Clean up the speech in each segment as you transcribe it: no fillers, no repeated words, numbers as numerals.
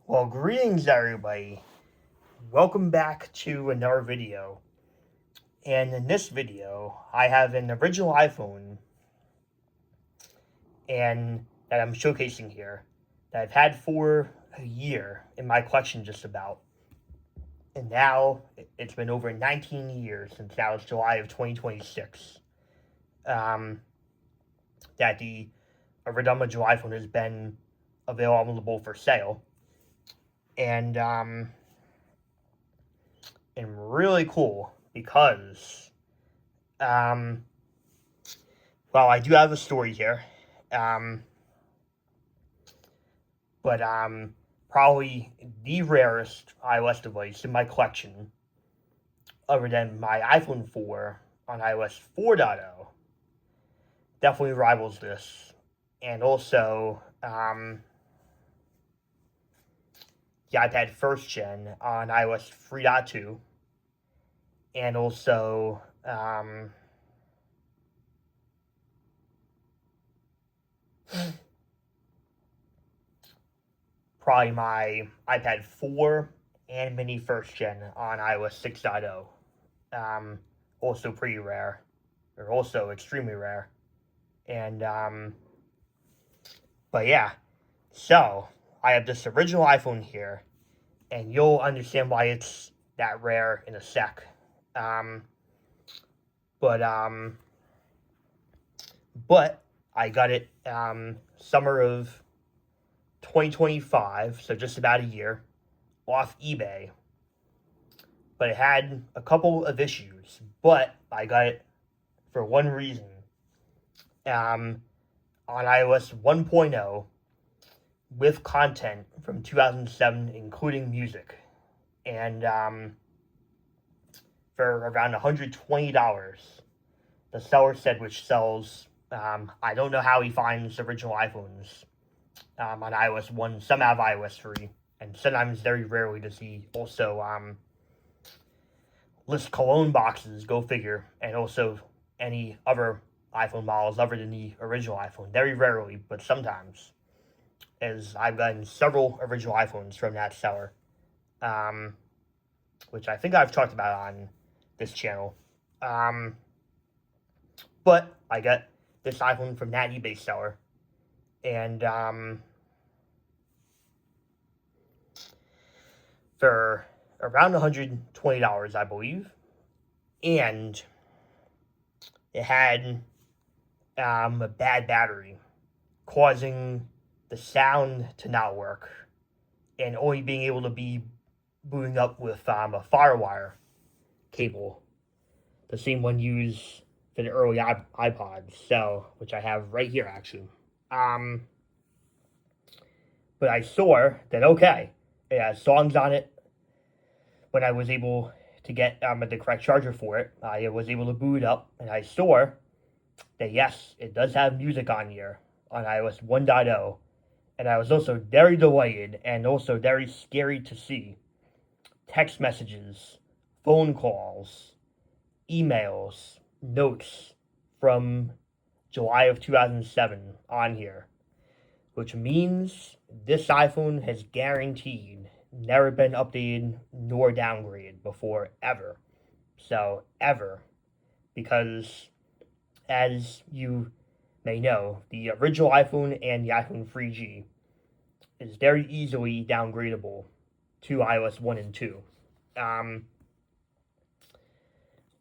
Well, greetings everybody. Welcome back to another video. And in this video, I have an original iPhone and that I'm showcasing here that I've had for a year in my collection just about. And now it's been over 19 years since now it's July of 2026 that the original iPhone has been available for sale. And really cool because well, I do have a story here, um, but probably the rarest iOS device in my collection, other than my iPhone 4 on iOS 4.0, definitely rivals this, and also the iPad first gen on iOS 3.2, and also probably my iPad 4 and mini first gen on iOS 6.0. Also pretty rare, or also extremely rare. And, but yeah, so I have this original iPhone here, and you'll understand why it's that rare in a sec. Um, but, um, but I got it, summer of 2025, so just about a year, off eBay. But it had a couple of issues, but I got it for one reason. On iOS 1.0 with content from 2007, including music. And for around $120, the seller said, which sells, I don't know how he finds original iPhones on iOS 1, some have iOS 3, and sometimes very rarely does he also list cologne boxes, go figure, and also any other iPhone models other than the original iPhone. Very rarely, but sometimes, as I've gotten several original iPhones from that seller, which I think I've talked about on this channel. But I got this iPhone from that eBay seller, and for around $120, I believe, and it had a bad battery, causing the sound to not work, and only being able to be booting up with a FireWire cable, the same one used for the early iPods, so which I have right here actually. But I saw that okay, it has songs on it. When I was able to get the correct charger for it, I was able to boot it up, and I saw that yes, it does have music on here on iOS 1.0, and I was also very delighted and also very scary to see text messages, phone calls, emails, notes from July of 2007 on here, which means this iPhone has guaranteed never been updated nor downgraded before, ever. So, ever. Because, as you may know, the original iPhone and the iPhone 3G is very easily downgradable to iOS 1 and 2.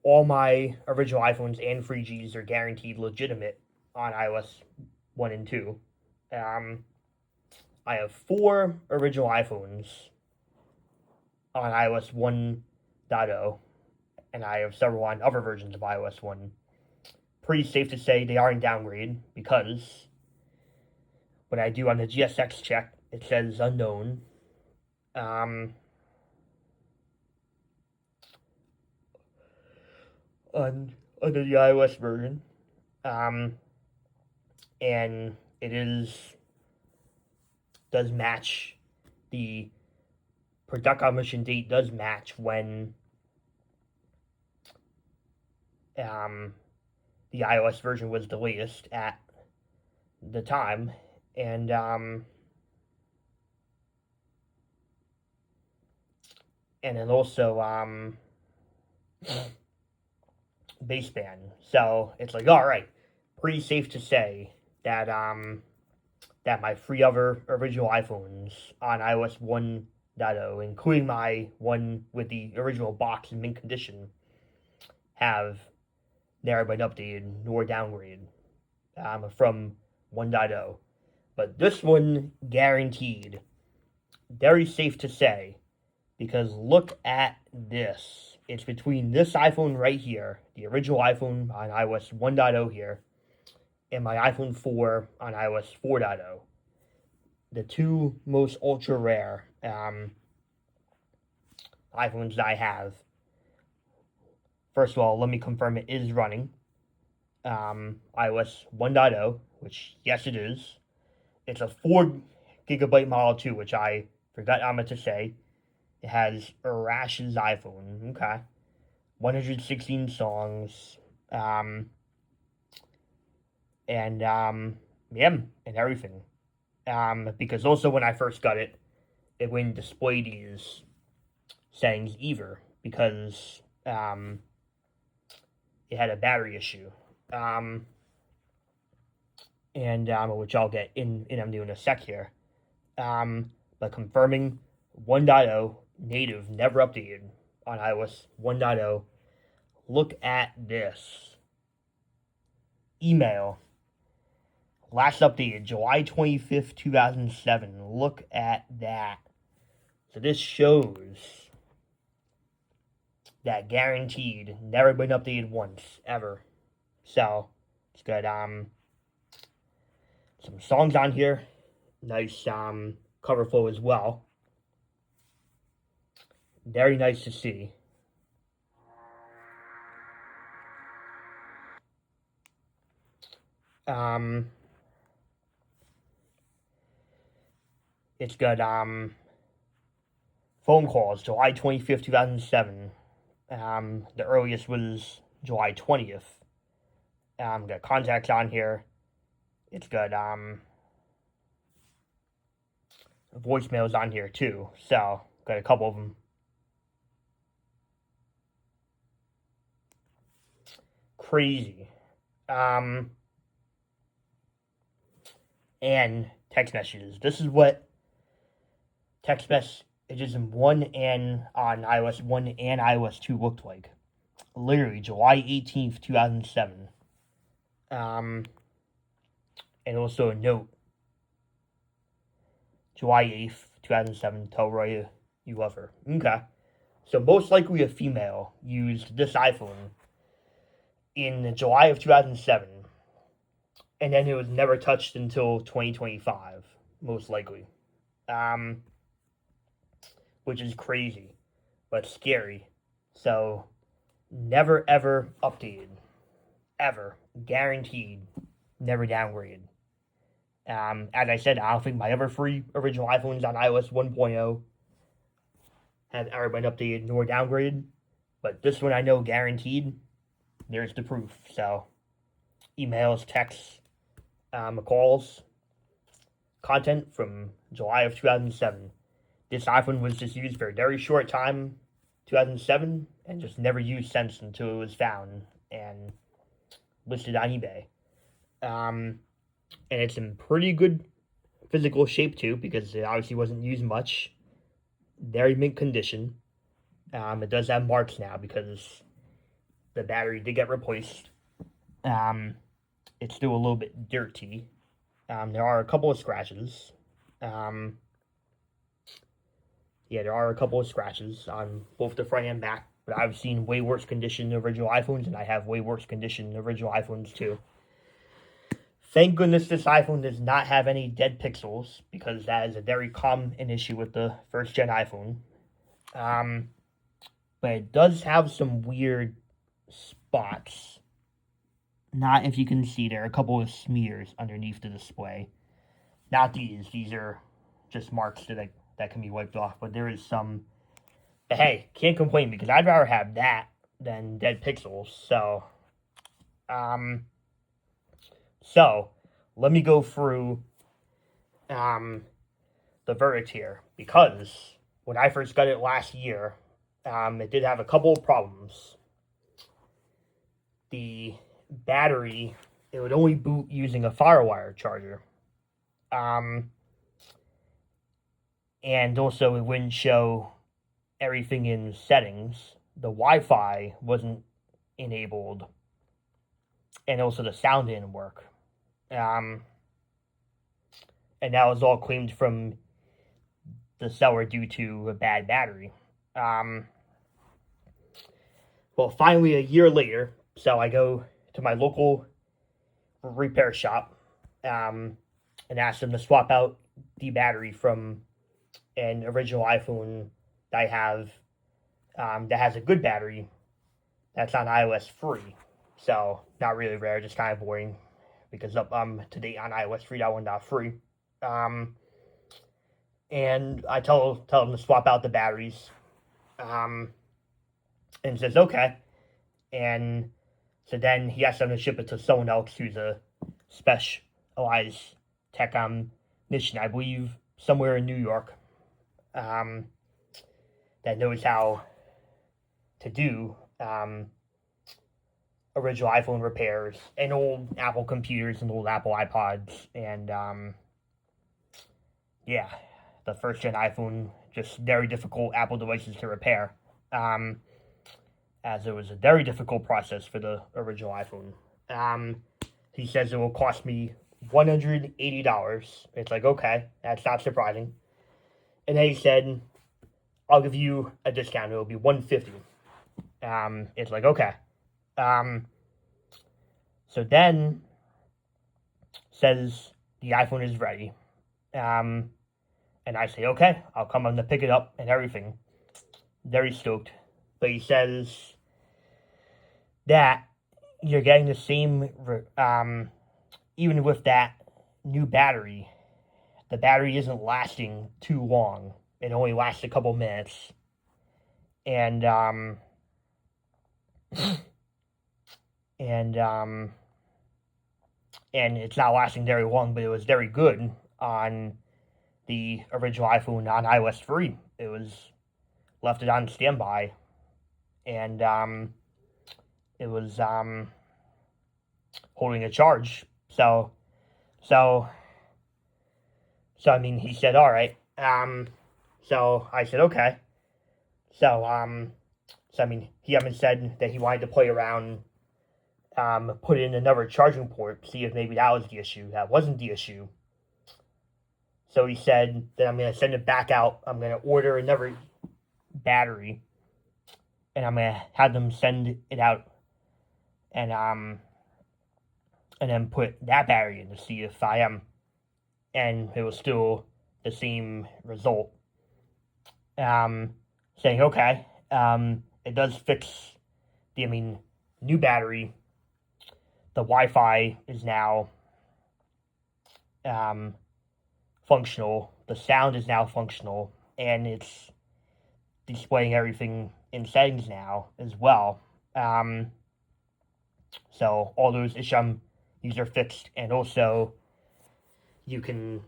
All my original iPhones and 3Gs are guaranteed legitimate on iOS 1 and 2. I have 4 original iPhones on iOS 1.0, and I have several on other versions of iOS 1. Pretty safe to say they aren't downgraded, because when I do on the GSX check, it says unknown. Under the iOS version. And it does match the production mission date, does match when the iOS version was the latest at the time, and and then also baseband. So it's like, all right, pretty safe to say that that my three other original iPhones on iOS 1.0, including my one with the original box in mint condition, have never been updated nor downgraded from 1.0. But this one, guaranteed. Very safe to say, because look at this. It's between this iPhone right here, the original iPhone on iOS 1.0 here, and my iPhone 4 on iOS 4.0. The two most ultra rare iPhones that I have. First of all, let me confirm it is running iOS 1.0, which yes it is. It's a 4 gigabyte model too, which I forgot to say. It has Arash's iPhone, okay. 116 songs, and and everything. Because also when I first got it, it wouldn't display these settings either because it had a battery issue. Which I'll get in a sec here. But confirming 1.0 native, never updated on iOS 1.0. Look at this. Email. Last updated July 25th, 2007. Look at that. So this shows that guaranteed, never been updated once, ever. So, it's good. Some songs on here. Nice cover flow as well. Very nice to see. It's got phone calls, July 25th, 2007. The earliest was July 20th. Got contacts on here. It's got voicemails on here too. So, got a couple of them. Crazy. And text messages. This is what text messages in 1 and on iOS 1 and iOS 2 looked like. Literally, July 18th, 2007. And also a note. July 8th, 2007. Tell Roy you love her. Okay. So most likely a female used this iPhone in July of 2007. And then it was never touched until 2025, most likely. Which is crazy, but scary. So, never ever updated. Ever. Guaranteed. Never downgraded. As I said, I don't think my other three original iPhones on iOS 1.0 have ever been updated nor downgraded. But this one I know guaranteed. There's the proof. So, emails, texts, calls, content from July of 2007. This iPhone was just used for a very short time, 2007, and just never used since until it was found and listed on eBay. And it's in pretty good physical shape too, because it obviously wasn't used much. Very mint condition. It does have marks now because the battery did get replaced. It's still a little bit dirty. There are a couple of scratches. There are a couple of scratches on both the front and back, but I've seen way worse condition original iPhones, and I have way worse condition original iPhones too. Thank goodness this iPhone does not have any dead pixels, because that is a very common issue with the first gen iPhone. But it does have some weird spots. Not if you can see, there are a couple of smears underneath the display. Not these. These are just marks that can be wiped off. But there is some. But hey, can't complain because I'd rather have that than dead pixels. So let me go through the verdict here, because when I first got it last year, It did have a couple of problems. The battery, it would only boot using a FireWire charger. And also it wouldn't show everything in settings. The Wi-Fi wasn't enabled, and also the sound didn't work. And that was all claimed from the seller due to a bad battery. Well, finally, a year later, so I go to my local repair shop and ask them to swap out the battery from an original iPhone that I have that has a good battery that's on iOS free. So, not really rare, just kind of boring because I'm to date on iOS 3.1.3. And I tell them to swap out the batteries. And says, okay. And so then he asks them to ship it to someone else who's a specialized technician, I believe, somewhere in New York, that knows how to do original iPhone repairs and old Apple computers and old Apple iPods. And yeah, the first gen iPhone, just very difficult Apple devices to repair. As it was a very difficult process for the original iPhone. He says it will cost me $180. It's like, okay, that's not surprising. And then he said, I'll give you a discount. It'll be $150. It's like, okay. So then says the iPhone is ready. And I say, okay, I'll come on to pick it up and everything. Very stoked. But he says that you're getting the same, even with that new battery, the battery isn't lasting too long. It only lasts a couple minutes. And it's not lasting very long, but it was very good on the original iPhone on iOS 3. It was left it on standby, and it was holding a charge. So I mean, he said, all right. So I said, okay. So I mean, he even said that he wanted to play around, put in another charging port, see if maybe that was the issue. That wasn't the issue. So he said that I'm going to send it back out. I'm going to order another battery, and I'm going to have them send it out, and then put that battery in to see if I am. And it was still the same result. Saying, okay, it does fix the, new battery. The Wi-Fi is now functional. The sound is now functional, and it's displaying everything in settings now as well. So all those issues are fixed, and also you can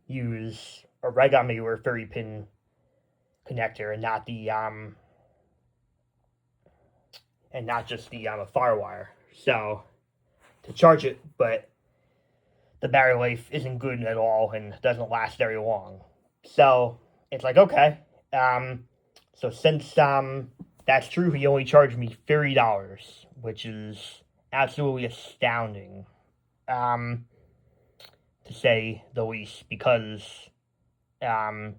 use a regular 30-pin connector and not the and not just the FireWire. So to charge it, but the battery life isn't good at all and doesn't last very long. So it's like, okay. So since that's true, he only charged me $30, which is absolutely astounding, to say the least, because the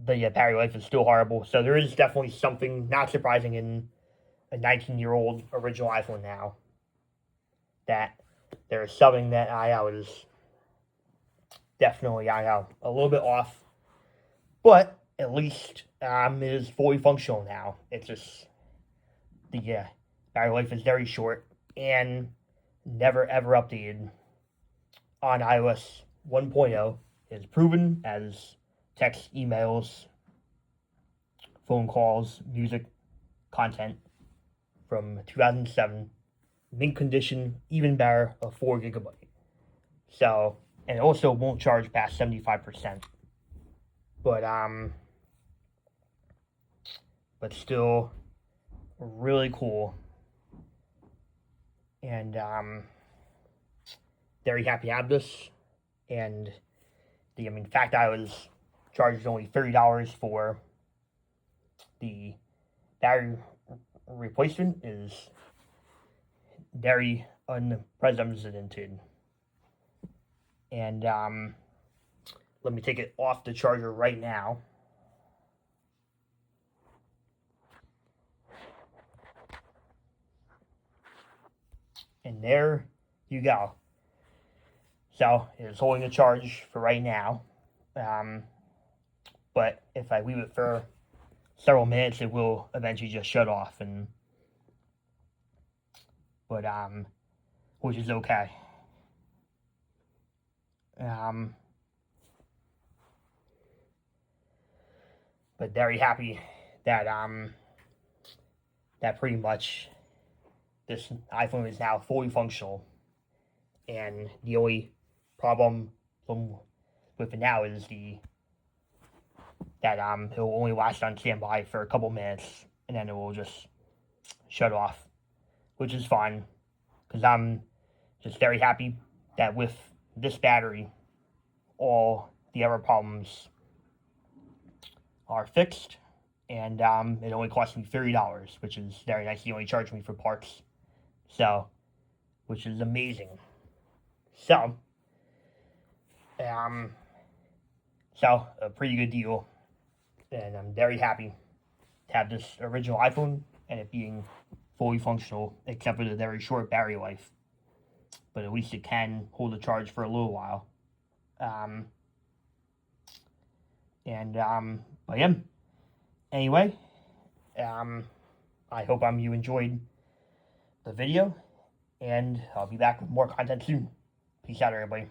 battery life is still horrible. So there is definitely something not surprising in a 19-year-old original iPhone now, that there is something that I was definitely a little bit off, but at least it is fully functional now. It's just the battery life is very short and never ever updated on iOS 1.0. Is proven as text, emails, phone calls, music, content from 2007. Mint condition, even better, of 4 gigabyte. So, and it also won't charge past 75%. But but still really cool. And very happy to have this. And the fact I was charged only $30 for the battery replacement is very unprecedented. And let me take it off the charger right now. And there you go. So it's holding a charge for right now. But if I leave it for several minutes, it will eventually just shut off, but which is okay. But very happy that that pretty much this iPhone is now fully functional, and the only problem with it now is that it will only last on standby for a couple minutes, and then it will just shut off, which is fine, because I'm just very happy that with this battery, all the other problems are fixed, and it only cost me $30, which is very nice. He only charged me for parts, so, which is amazing. So, a pretty good deal, and I'm very happy to have this original iPhone and it being fully functional, except for the very short battery life. But at least it can hold a charge for a little while. But yeah. Anyway, I hope you enjoyed the video, and I'll be back with more content soon. Peace out, everybody.